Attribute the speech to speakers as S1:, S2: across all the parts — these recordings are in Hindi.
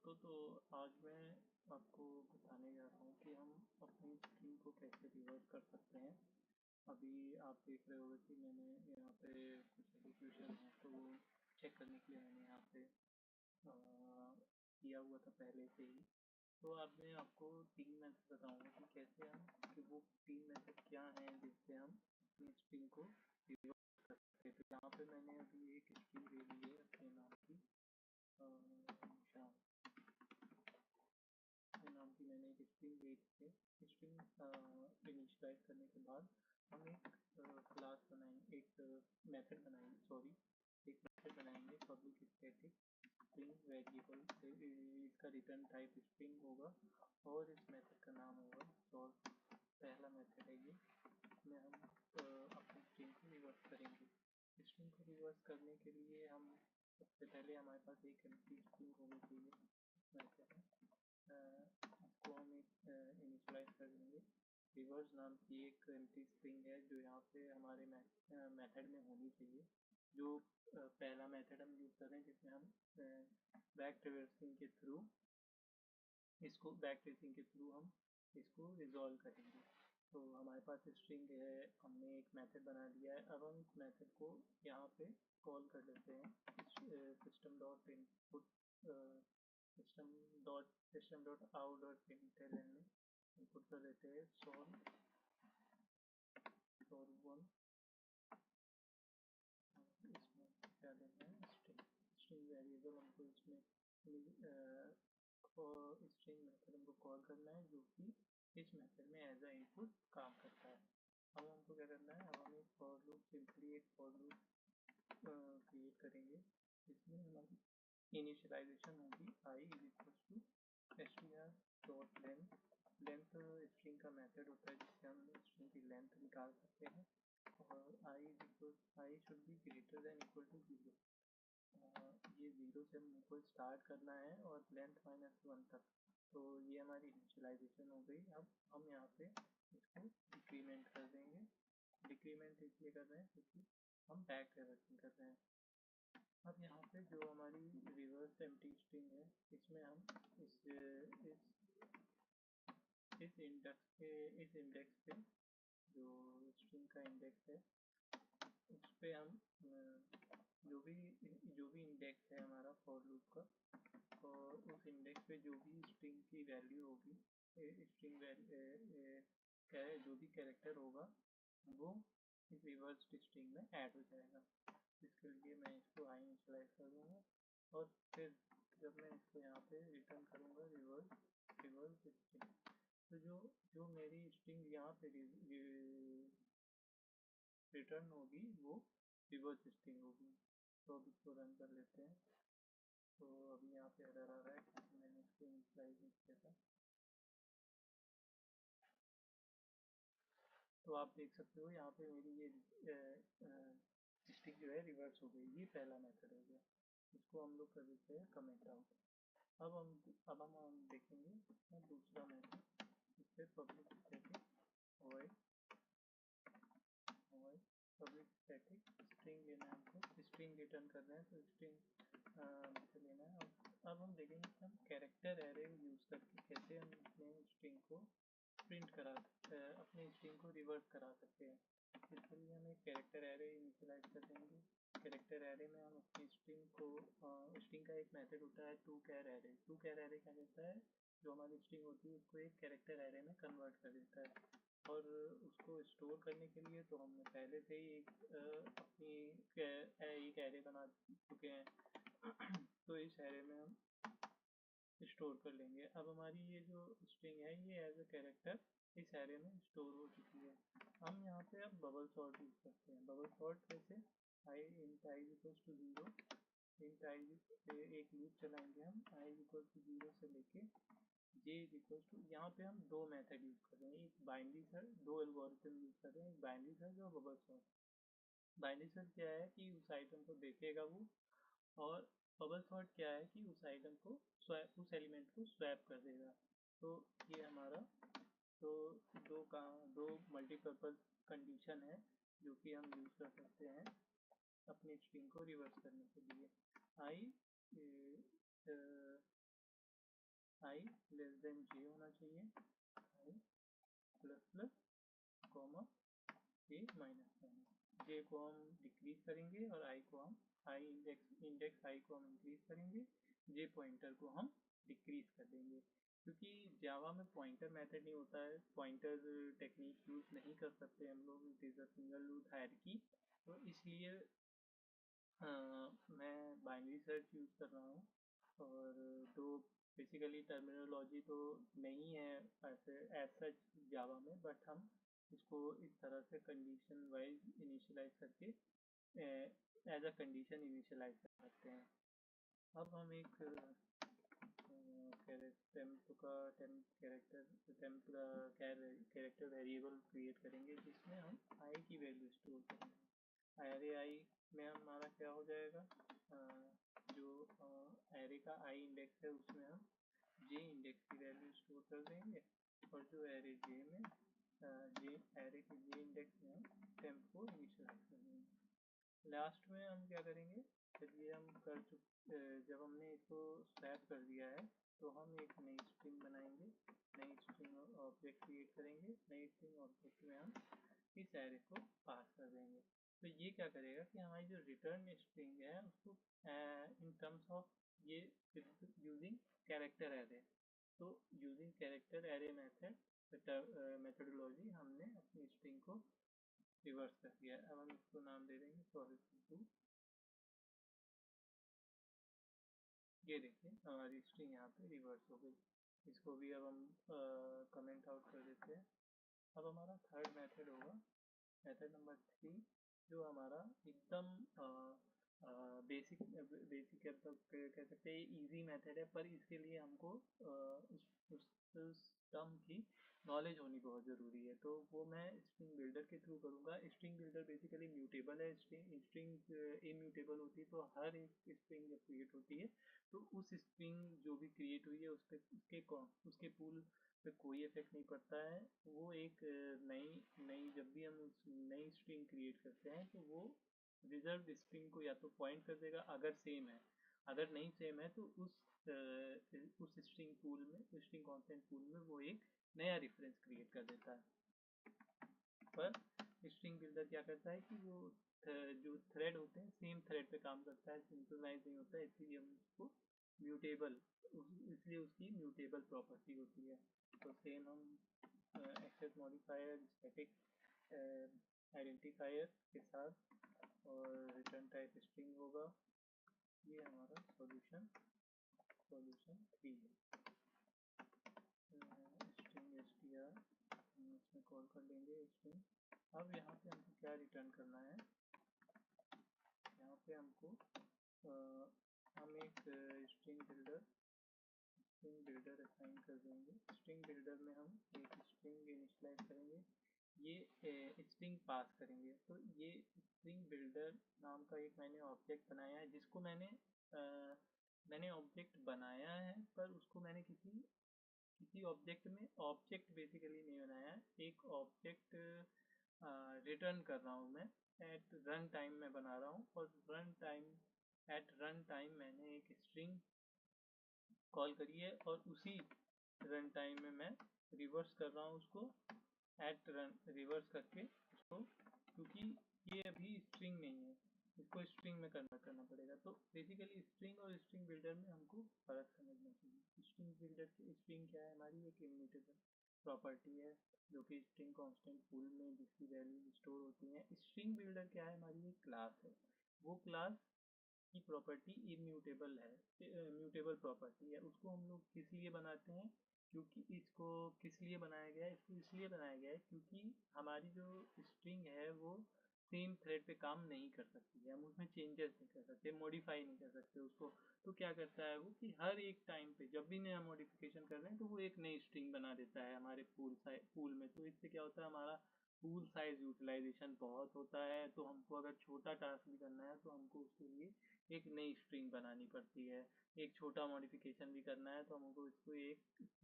S1: तो आज मैं आपको बताने जा रहा हूँ कि हम अपनी स्ट्रिंग को कैसे रिवर्स कर सकते हैं। अभी आप देख रहे होंगे कि मैंने यहाँ पे कुछ एग्जीक्यूशन है तो वो चेक करने के लिए मैंने यहाँ पे किया हुआ था पहले से ही। तो अब मैं आपको 3 मेथड बताऊँगा कि कैसे हम कि वो 3 मेथड क्या हैं जिससे हम अपनी स्ट्रिंग को रिवर्स कर सकते हैं। तो यहाँ पे मैंने अभी एक स्ट्रिंग ले ली है अपने नाम की शाम के नाम की मैंने एक स्ट्रिंग ले ली है। स्ट्रिंग इनिशियलाइज करने के बाद हम एक क्लास बनाएंगे, एक मेथड बनाएंगे, सॉरी एक मेथड बनाएंगे पब्लिक स्टैटिक स्ट्रिंग वेरिएबल से। इसका रिटर्न टाइप स्ट्रिंग होगा और इस मेथड का नाम होगा सॉर्ट। पहला मेथड है ये, इसमें हम अपनी स्ट्रिंग को रिवर्स करेंगे। स्ट्रिंग को रिवर्स करने के लिए हम सबसे पहले हमारे पास एक एम्प्टी स्ट्रिंग होनी चाहिए। मेथड है इसको हम एक इनिशियलाइज कर देंगे। रिवर्स नाम की एक एम्प्टी स्ट्रिंग है जो यहाँ पे हमारे मेथड में होनी चाहिए। जो पहला मेथड हम यूज़ कर रहे हैं जिसमें हम बैक ट्रेसिंग के थ्रू हम इसको रिजॉल्व करेंगे। तो हमारे पास स्ट्रिंग है, हमने एक मेथड बना दिया है। अब हम इस मेथड को यहाँ पे कॉल कर लेते हैं system dot input system dot out dot println में इनपुट कर देते हैं सॉल्व वन। इसमें क्या देना है स्ट्रिंग वेरिएबल हमको इसमें स्ट्रिंग मेथड हमको कॉल करना है जो कि इस मेथड में एज अ इनपुट काम करता है। अब हमको क्या करना है, अब हम एक फॉर लूप सिंपली एक फॉर लूप क्रिएट करेंगे जिसमें हमारी इनिशियलाइजेशन होगी I is equal to str dot length. Length string का मेथड होता है जिससे हम स्ट्रिंग की लेंथ निकाल सकते हैं। और i should be greater than equal to 0। ये 0 से हमको स्टार्ट करना है और लेंथ -1 तक। तो ये हमारी इनिशियलाइजेशन हो गई। अब हम यहाँ पे इसको डिक्रीमेंट कर देंगे। डिक्रीमेंट इसलिए कर रहे हैं क्योंकि हम बैक ट्रेवर्सिंग कर रहे हैं। अब यहाँ पे जो हमारी रिवर्स एम्प्टी स्ट्रिंग है इसमें हम इस इंडेक्स पे जो स्ट्रिंग का इंडेक्स है उस पे हम जो भी इंडेक्स है हमारा फॉर लूप का, और उस इंडेक्स पे जो भी स्ट्रिंग की वैल्यू होगी, स्ट्रिंग जो भी कैरेक्टर होगा वो इस रिवर्स स्ट्रिंग में ऐड हो जाएगा। इसके लिए मैं इसको आई इनिशियलाइज कर दूँगा और फिर जब मैं इसको यहाँ पे रिटर्न करूँगा रिवर्स स्ट्रिंग, तो जो मेरी स्ट्रिंग यहाँ पे रिटर्न होगी वो रिवर्स स्ट्रिंग होगी। तो अब इसको रन कर लेते हैं। तो अभी यहाँ पे एरर आ रहा है क्योंकि मैंने इसको इनिशियलाइज नहीं किया था। तो आप देख सकते हो यहाँ पे मेरी ये स्ट्रिंग जो है रिवर्स हो गई। ये पहला मेथड हो गया, इसको हम लोग कर देते हैं कमेंट आउट। अब हम देखेंगे दूसरा मेथड, इस पर public static void public static string लेना है हमको। स्ट्रिंग रिटर्न कर रहे हैं तो स्ट्रिंग मेथड लेना है। अब हम देखेंगे कि हम कैरेक्टर एरे यूज़ करके कैसे हम अपने स्ट्रिंग को प्रिंट करा अपने स्ट्रिंग को रिवर्स करा सकते हैं। इसके लिए हम एक कैरेक्टर एरे इनिशियलाइज कर देंगे। कैरेक्टर एरे में हम अपनी स्ट्रिंग का एक मेथड होता है to char array. To char array क्या करता है, जो हमारी स्ट्रिंग होती है उसको एक कैरेक्टर एरे में कन्वर्ट कर देता है। और उसको स्टोर करने के लिए तो हमने पहले से ही एक एरे बना चुके हैं तो इस एरे में हम स्टोर कर लेंगे। अब हमारी ये जो स्ट्रिंग है ये एज अ कैरेक्टर इस एरे में स्टोर हो चुकी है। हम यहाँ पे अब बबल सॉर्ट यूज करते हैं। बबल सॉर्ट कैसे, I int I equals to 0, int I एक लूप चलाएंगे हम आई इक्वल्स टू 0 से लेके जे इज इक्वल्स टू, यहाँ पे हम दो मेथड यूज कर रहे हैं, एक बाइनरी सर्च, दो एल्गोरिथम यूज कर रहे हैं, एक बाइनरी सर्च और बबल सॉर्ट। बाइनरी सर्च क्या है कि उस आइटम को देखेगा वो, और बबल सॉर्ट क्या है कि उस आइटम को उस एलिमेंट को स्वैप कर देगा। तो ये हमारा तो दो मल्टीपर्पज कंडीशन है जो कि हम यूज कर सकते हैं अपनी स्ट्रिंग को रिवर्स करने के लिए। आई आई लेस देन जे होना चाहिए, आई प्लस प्लस कॉमा जे माइनस माइनस। जे को हम डिक्रीज करेंगे और आई को हम इंडेक्स आई को हम इंक्रीज करेंगे, जे पॉइंटर को हम डिक्रीज कर देंगे। क्योंकि जावा में पॉइंटर मेथड नहीं होता है, पॉइंटर टेक्निक यूज नहीं कर सकते हम लोग, it is a single root hierarchy, तो इसलिए मैं बाइनरी सर्च यूज़ कर रहा हूँ। और तो बेसिकली टर्मिनोलॉजी तो नहीं है ऐसे एज सच जावा में, बट हम इसको इस तरह से कंडीशन वाइज इनिशियलाइज करके एज अ कंडीशन इनिशियलाइज कर सकते हैं। अब हम एक कैरेक्टर वेरिएबल क्रिएट करेंगे जिसमें हम आई की वैल्यू स्टोर करेंगे। एरे आई में हमारा क्या हो जाएगा, जो एरे का आई इंडेक्स है उसमें हम जे इंडेक्स की वैल्यू स्टोर कर देंगे, और जो एरे जे में एरे के जे इंडेक्स में हम टेम्प को इनिशियलाइज कर देंगे। लास्ट में हम क्या करेंगे, जब हमने इसको स्वैप कर दिया है तो हम एक नई स्ट्रिंग बनाएंगे, नई स्ट्रिंग ऑब्जेक्ट क्रिएट करेंगे, नई स्ट्रिंग ऑब्जेक्ट में हम इस एरे को पास कर देंगे। तो ये क्या करेगा कि हमारी जो रिटर्न स्ट्रिंग है उसको इन टर्म्स ऑफ ये यूजिंग कैरेक्टर एरे, तो यूजिंग कैरेक्टर एरे मेथडोलॉजी हमने अपनी स्ट्रिंग को रिवर्स कर दिया। अब हम इसको नाम दे देंगे सॉल्यूशन 2। ये देखिए हमारी स्ट्रिंग यहाँ पे रिवर्स हो गई। इसको भी अब हम कमेंट आउट कर देते हैं। अब हमारा थर्ड मेथड होगा, मेथड नंबर 3, जो हमारा एकदम बेसिक कह सकते हैं इजी मेथड है, पर इसके लिए हमको उस टर्म की नॉलेज होनी बहुत ज़रूरी है। तो वो मैं स्ट्रिंग बिल्डर के थ्रू करूँगा। स्ट्रिंग बिल्डर बेसिकली म्यूटेबल है, स्ट्रिंग इम्यूटेबल होती है, तो हर एक स्ट्रिंग जब क्रिएट होती है तो उस स्ट्रिंग जो भी क्रिएट हुई है उसके पूल पे कोई इफेक्ट नहीं पड़ता है। वो एक नई जब भी हम नई स्ट्रिंग क्रिएट करते हैं तो वो रिजर्व स्ट्रिंग को या तो पॉइंट कर देगा अगर सेम है, अगर नहीं सेम है तो उस स्ट्रिंग पूल में, स्ट्रिंग कांस्टेंट पूल में वो एक नया रेफरेंस क्रिएट कर देता है। पर स्ट्रिंग बिल्डर क्या करता है कि वो जो थ्रेड होते हैं सेम थ्रेड पे काम करता है, सिंक्रोनाइज नहीं होता है, इसलिए हम उसको म्यूटेबल, इसलिए उसकी म्यूटेबल प्रॉपर्टी होती है। तो सेम हम एक्सेस मॉडिफायर, स्टैटिक आइडेंटिफायर के साथ और रिटर्न टाइप स्ट्रिंग होगा। ये हमारा सॉल्यूशन 3 है। स्ट्रिंग str हम इसमें कॉल कर लेंगे स्ट्रिंग। अब यहाँ पे हमको क्या रिटर्न करना है, यहाँ पे हमको हम एक स्ट्रिंग बिल्डर असाइन कर देंगे। स्ट्रिंग बिल्डर में हम एक स्ट्रिंग इनिशियलाइज करेंगे, ये स्ट्रिंग पास करेंगे। तो ये स्ट्रिंग बिल्डर नाम का एक मैंने ऑब्जेक्ट बनाया है, जिसको मैंने ऑब्जेक्ट बनाया है, पर उसको मैंने किसी ऑब्जेक्ट में ऑब्जेक्ट बेसिकली नहीं बनाया है। एक ऑब्जेक्ट रिटर्न कर रहा हूँ मैं, एट रन टाइम में बना रहा हूँ, और एट रन टाइम मैंने एक स्ट्रिंग कॉल करी है, और उसी रन टाइम में मैं रिवर्स कर रहा हूँ उसको, एट रन रिवर्स करके उसको, क्योंकि ये अभी स्ट्रिंग नहीं है, इसको स्ट्रिंग में कन्वर्ट करना पड़ेगा। तो बेसिकली स्ट्रिंग और स्ट्रिंग बिल्डर में हमको फर्क समझना चाहिए। स्ट्रिंग बिल्डर की स्ट्रिंग क्या है, हमारी एक इम्यूटेबल प्रॉपर्टी है जो कि स्ट्रिंग कांस्टेंट पूल में जिसकी वैल्यू स्टोर होती है। स्ट्रिंग बिल्डर क्या है, हमारी एक क्लास है, वो क्लास की प्रॉपर्टी इम्यूटेबल है, म्यूटेबल प्रॉपर्टी है। उसको हम लोग किस लिए बनाते हैं, क्योंकि इसको किस लिए बनाया गया है, इसको इसलिए बनाया गया है क्योंकि हमारी जो स्ट्रिंग है वो सेम थ्रेड पे काम नहीं कर सकती है, हम उसमें चेंजेस नहीं कर सकते, मॉडिफाई नहीं कर सकते उसको। तो क्या करता है वो कि हर एक टाइम पे जब भी नया मॉडिफिकेशन कर रहे हैं तो वो एक नई स्ट्रिंग बना देता है हमारे पूल में। तो इससे क्या होता है, हमारा पूल साइज यूटिलाइजेशन बहुत होता है। तो हमको अगर छोटा टास्क भी करना है तो हमको उसके लिए एक नई स्ट्रिंग बनानी पड़ती है, एक छोटा मॉडिफिकेशन भी करना है तो हमको इसको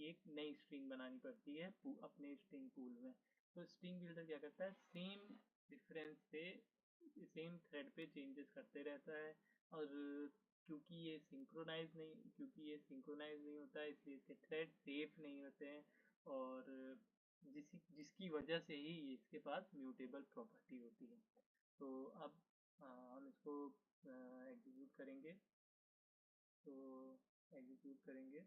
S1: एक नई स्ट्रिंग बनानी पड़ती है अपने स्ट्रिंग पूल में। तो स्ट्रिंग बिल्डर क्या करता है, सेम डिफरेंस पे सेम थ्रेड पे चेंजेस करते रहता है, और क्योंकि ये सिंक्रोनाइज नहीं होता है, इसलिए इसके थ्रेड सेफ नहीं होते हैं, और जिसकी वजह से ही इसके पास म्यूटेबल प्रॉपर्टी होती है। तो अब हम इसको एग्जीक्यूट करेंगे। तो एग्जीक्यूट करेंगे,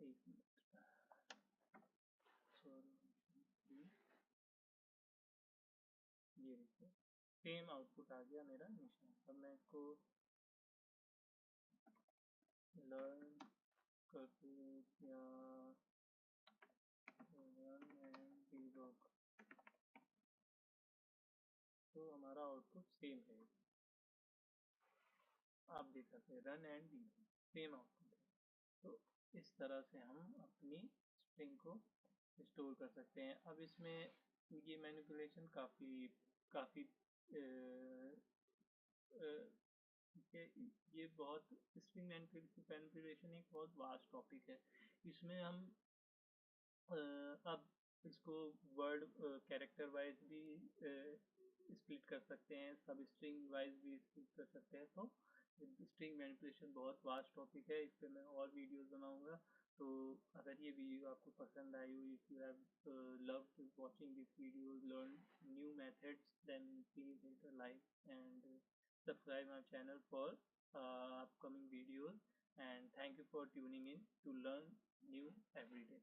S1: एक मिनट, ये देखो सेम आउटपुट आ गया मेरा निशान। अब मैं इसको लर्न कर दूँ या रन एंड डिबग, तो हमारा आउटपुट सेम है। आप देख सकते हैं run and debug same output है। तो इस तरह से हम अपनी स्ट्रिंग को स्टोर कर सकते हैं। अब इसमें ये मैनिपुलेशन काफ़ी ये बहुत स्ट्रिंग मैनिपुलेशन एक बहुत वास्ट टॉपिक है। इसमें हम अब इसको वर्ड कैरेक्टर वाइज भी स्प्लिट कर सकते हैं, सब स्ट्रिंग वाइज भी स्प्लिट कर सकते हैं। तो स्ट्रिंग मैनिपुलेशन बहुत वास्ट टॉपिक है, इस पर मैं और वीडियोस बनाऊंगा। तो अगर ये वीडियो आपको पसंद आई हो, if you have loved watching this video, learn new methods, then please hit a like and subscribe my channel for upcoming videos, and thank you for tuning in to learn new every day.